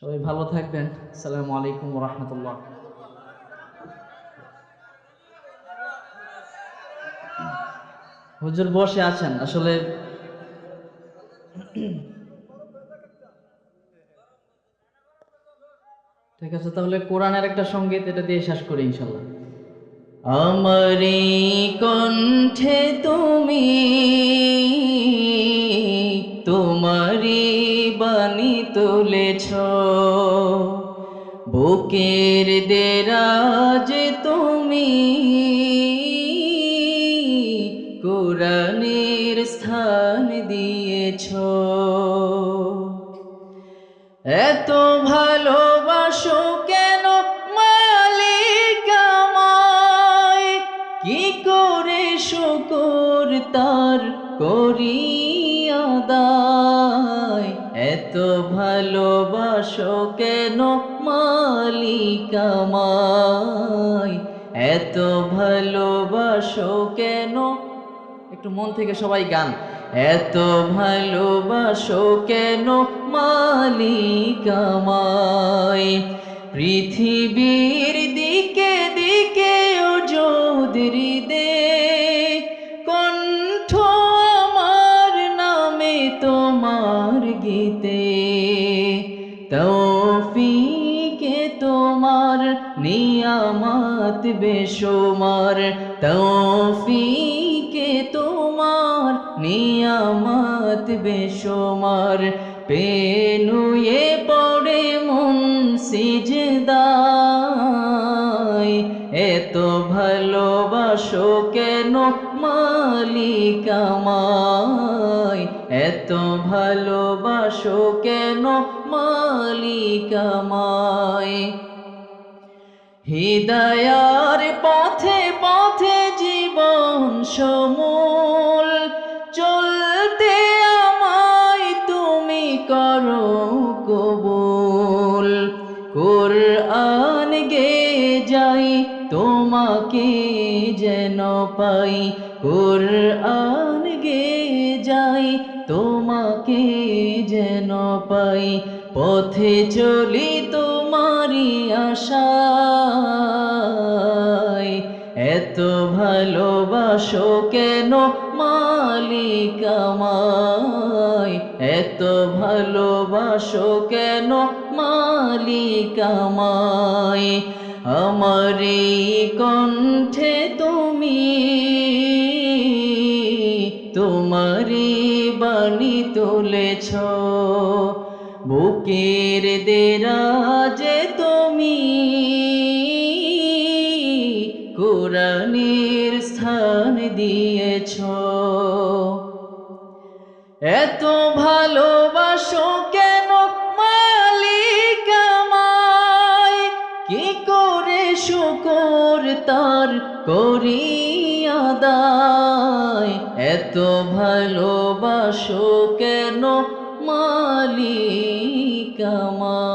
সবাই ভালো থাকবেন। আসসালামু আলাইকুম ওয়া রাহমাতুল্লাহ। হুজুর বসে আছেন আসলে। ঠিক আছে, তাহলে কোরআনের একটা সঙ্গীত এটা দিয়ে শেষ করি ইনশাল্লাহ। আমারি কণ্ঠে তুমি তোমারি বাণী তুলেছ, বুকের দেরাজ তুমি কোরআনের স্থান দিয়েছ। এত ভালোবাসো কেন মালিক আমায়, কি করে শুকর তার করি আদায়। এত ভালোবাসো কেন মালিক আমায়, এত ভালোবাসো কেন। একটু মন থেকে সবাই গান। এত ভালোবাসো কেন মালিক আমায়, পৃথিবীর দিকে দিকে ওজোদরি দে, কণ্ঠ আমার নামে তোমার গীতে। তৌফিকে তোমার নিয়ামত বেশুমার, তৌফিকে তোমার নিয়ামত বেশুমার। পেনুয়ে পড়ে মন সিজদায়, এত ভালোবাসো কেন মালিক আমায়, এত ভালোবাসো কেন মালিক আমায়। হিদায়ার পথে পথে জীবন সমূল চলতে আমায় তুমি করো কবুল। কুরআন গে যাই তোমাকে যেন পাই, কুরআন গে যাই তোমাকে যেন পাই। পথে চলি তোমারি আশায়, এত ভালোবাসো কেন মালিক আমায়, এত ভালোবাসো কেন মালিক আমায়। আমারি কণ্ঠে তুমি তোমারি বাণী তুলেছ, বুকের দেরাজে তুমি কোরআনের স্থান দিয়েছ। এত ভালোবাসো কেন মালিক আমায়, কি করে শুকর তার করি আদায়। এত ভালোবাসো কেন মালিক আমায়।